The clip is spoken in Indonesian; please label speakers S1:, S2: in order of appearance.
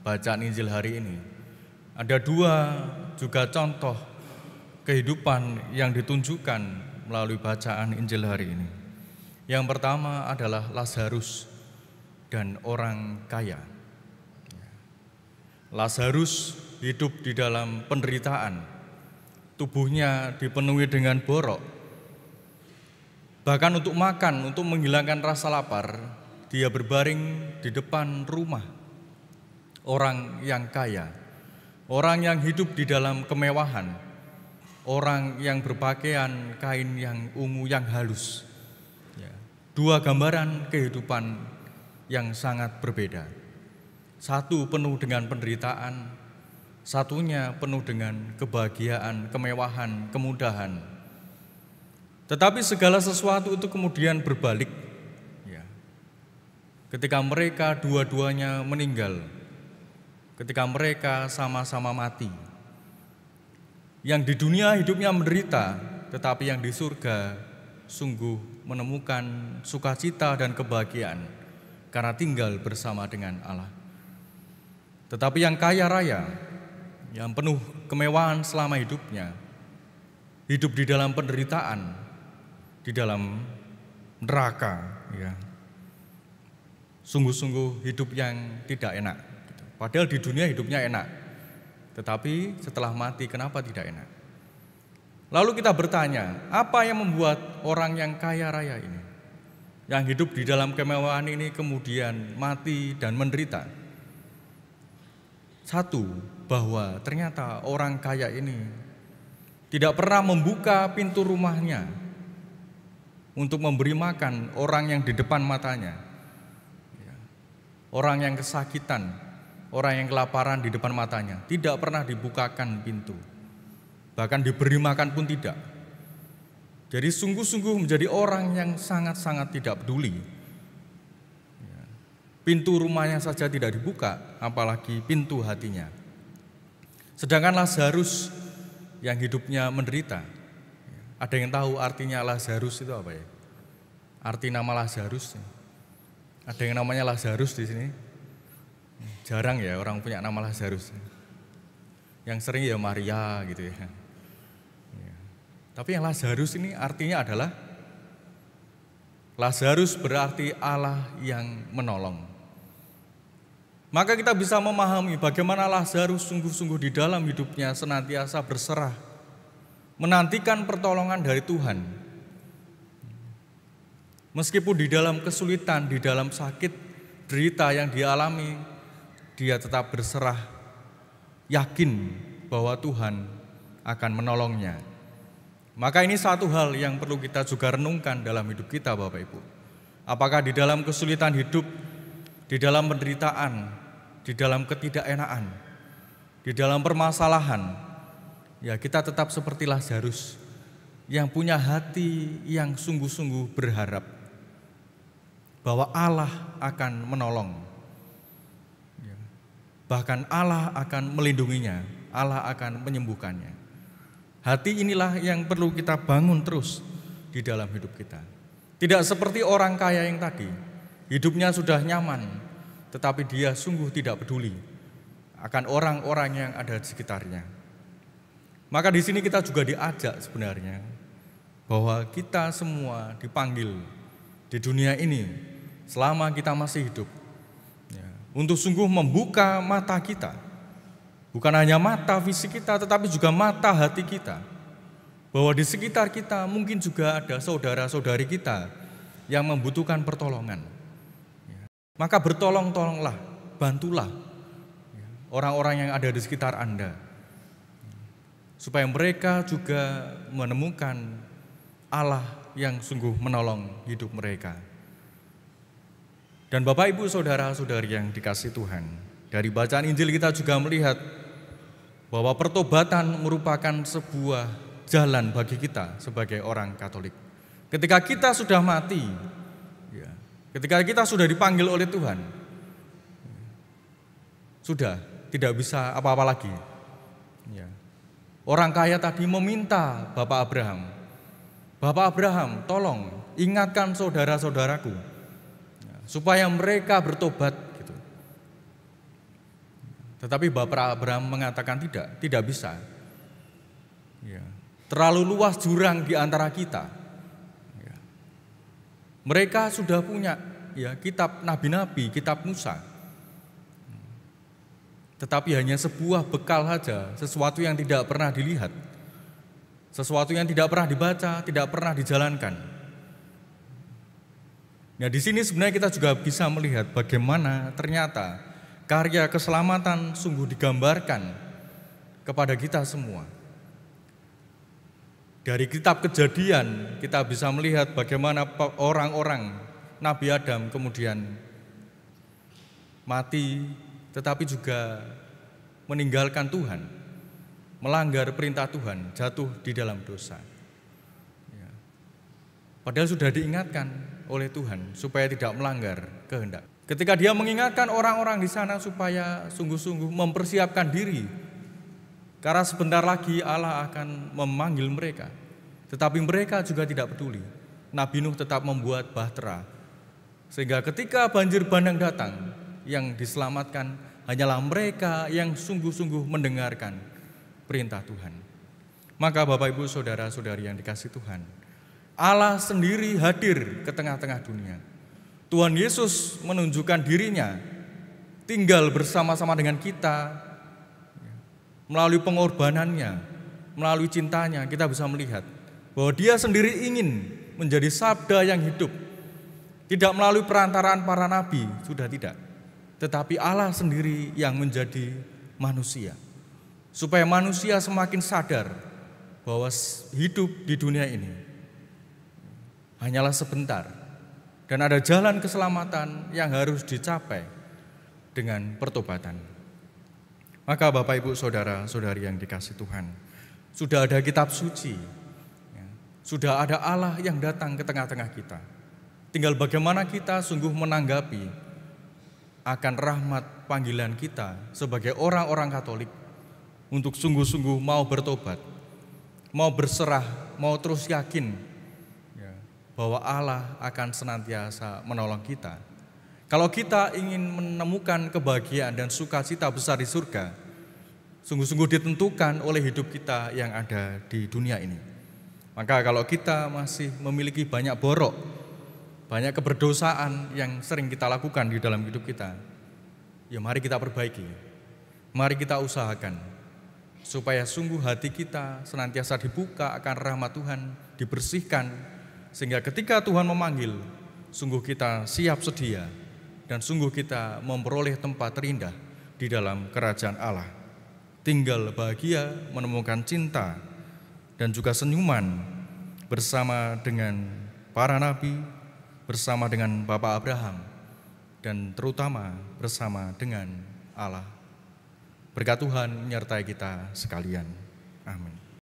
S1: bacaan Injil hari ini, ada dua juga contoh kehidupan yang ditunjukkan melalui bacaan Injil hari ini. Yang pertama adalah Lazarus dan orang kaya. Lazarus hidup di dalam penderitaan, tubuhnya dipenuhi dengan borok. Bahkan untuk makan, untuk menghilangkan rasa lapar, dia berbaring di depan rumah orang yang kaya, orang yang hidup di dalam kemewahan, orang yang berpakaian kain yang ungu yang halus. Dua gambaran kehidupan yang sangat berbeda. Satu penuh dengan penderitaan, satunya penuh dengan kebahagiaan, kemewahan, kemudahan. Tetapi segala sesuatu itu kemudian berbalik. Ketika mereka dua-duanya meninggal, ketika mereka sama-sama mati. Yang di dunia hidupnya menderita, tetapi yang di surga sungguh menemukan sukacita dan kebahagiaan karena tinggal bersama dengan Allah. Tetapi yang kaya raya, yang penuh kemewahan selama hidupnya, hidup di dalam penderitaan, di dalam neraka, sungguh-sungguh hidup yang tidak enak. Padahal di dunia hidupnya enak, tetapi setelah mati kenapa tidak enak? Lalu kita bertanya, apa yang membuat orang yang kaya raya ini, yang hidup di dalam kemewahan ini kemudian mati dan menderita? Satu, bahwa ternyata orang kaya ini tidak pernah membuka pintu rumahnya untuk memberi makan orang yang di depan matanya, orang yang kesakitan, orang yang kelaparan di depan matanya, tidak pernah dibukakan pintu, bahkan diberi makan pun tidak. Jadi sungguh-sungguh menjadi orang yang sangat-sangat tidak peduli. Pintu rumahnya saja tidak dibuka, apalagi pintu hatinya. Sedangkan Lazarus yang hidupnya menderita, ada yang tahu artinya Lazarus itu apa ya? Arti nama Lazarus. Ada yang namanya Lazarus di sini? Jarang ya orang punya nama Lazarus. Yang sering ya Maria gitu ya. Tapi yang Lazarus ini artinya adalah Lazarus berarti Allah yang menolong. Maka kita bisa memahami bagaimana Lazarus sungguh-sungguh di dalam hidupnya senantiasa berserah, menantikan pertolongan dari Tuhan. Meskipun di dalam kesulitan, di dalam sakit, derita yang dialami, dia tetap berserah, yakin bahwa Tuhan akan menolongnya. Maka ini satu hal yang perlu kita juga renungkan dalam hidup kita, Bapak Ibu. Apakah di dalam kesulitan hidup, di dalam penderitaan, di dalam ketidakenaan, di dalam permasalahan, ya kita tetap seperti Lazarus yang punya hati yang sungguh-sungguh berharap bahwa Allah akan menolong. Bahkan Allah akan melindunginya, Allah akan menyembuhkannya. Hati inilah yang perlu kita bangun terus di dalam hidup kita. Tidak seperti orang kaya yang tadi, hidupnya sudah nyaman, tetapi dia sungguh tidak peduli akan orang-orang yang ada di sekitarnya. Maka di sini kita juga diajak sebenarnya bahwa kita semua dipanggil di dunia ini selama kita masih hidup untuk sungguh membuka mata kita, bukan hanya mata fisik kita, tetapi juga mata hati kita, bahwa di sekitar kita mungkin juga ada saudara-saudari kita yang membutuhkan pertolongan. Maka bertolong-tolonglah, bantulah orang-orang yang ada di sekitar Anda, supaya mereka juga menemukan Allah yang sungguh menolong hidup mereka. Dan Bapak Ibu saudara-saudari yang dikasihi Tuhan, dari bacaan Injil kita juga melihat bahwa pertobatan merupakan sebuah jalan bagi kita sebagai orang Katolik. Ketika kita sudah mati, ketika kita sudah dipanggil oleh Tuhan, sudah tidak bisa apa-apa lagi. Orang kaya tadi meminta Bapak Abraham, tolong ingatkan saudara-saudaraku supaya mereka bertobat. Gitu. Tetapi Bapak Abraham mengatakan tidak bisa. Ya. Terlalu luas jurang di antara kita. Ya. Mereka sudah punya ya kitab nabi-nabi, kitab Musa. Tetapi hanya sebuah bekal saja, sesuatu yang tidak pernah dilihat. Sesuatu yang tidak pernah dibaca, tidak pernah dijalankan. Nah, di sini sebenarnya kita juga bisa melihat bagaimana ternyata karya keselamatan sungguh digambarkan kepada kita semua. Dari kitab Kejadian kita bisa melihat bagaimana orang-orang Nabi Adam kemudian mati, tetapi juga meninggalkan Tuhan. Melanggar perintah Tuhan, jatuh di dalam dosa. Ya. Padahal sudah diingatkan oleh Tuhan supaya tidak melanggar kehendak. Ketika Dia mengingatkan orang-orang di sana supaya sungguh-sungguh mempersiapkan diri, karena sebentar lagi Allah akan memanggil mereka. Tetapi mereka juga tidak peduli. Nabi Nuh tetap membuat bahtera, sehingga ketika banjir bandang datang, yang diselamatkan hanyalah mereka yang sungguh-sungguh mendengarkan perintah Tuhan. Maka Bapak Ibu Saudara-saudari yang dikasihi Tuhan, Allah sendiri hadir ke tengah-tengah dunia. Tuhan Yesus menunjukkan dirinya tinggal bersama-sama dengan kita. Melalui pengorbanannya, melalui cintanya, kita bisa melihat bahwa Dia sendiri ingin menjadi sabda yang hidup. Tidak melalui perantaraan para nabi, sudah tidak. Tetapi Allah sendiri yang menjadi manusia. Supaya manusia semakin sadar bahwa hidup di dunia ini hanyalah sebentar. Dan ada jalan keselamatan yang harus dicapai dengan pertobatan. Maka Bapak Ibu Saudara-saudari yang dikasihi Tuhan, sudah ada kitab suci, sudah ada Allah yang datang ke tengah-tengah kita. Tinggal bagaimana kita sungguh menanggapi akan rahmat panggilan kita sebagai orang-orang Katolik untuk sungguh-sungguh mau bertobat, mau berserah, mau terus yakin bahwa Allah akan senantiasa menolong kita. Kalau kita ingin menemukan kebahagiaan dan sukacita besar di surga, sungguh-sungguh ditentukan oleh hidup kita yang ada di dunia ini. Maka kalau kita masih memiliki banyak borok, banyak keberdosaan yang sering kita lakukan di dalam hidup kita, ya mari kita perbaiki, mari kita usahakan supaya sungguh hati kita senantiasa dibuka akan rahmat Tuhan, dibersihkan, sehingga ketika Tuhan memanggil, sungguh kita siap sedia dan sungguh kita memperoleh tempat terindah di dalam kerajaan Allah. Tinggal bahagia menemukan cinta dan juga senyuman bersama dengan para nabi, bersama dengan Bapak Abraham, dan terutama bersama dengan Allah. Berkat Tuhan menyertai kita sekalian. Amin.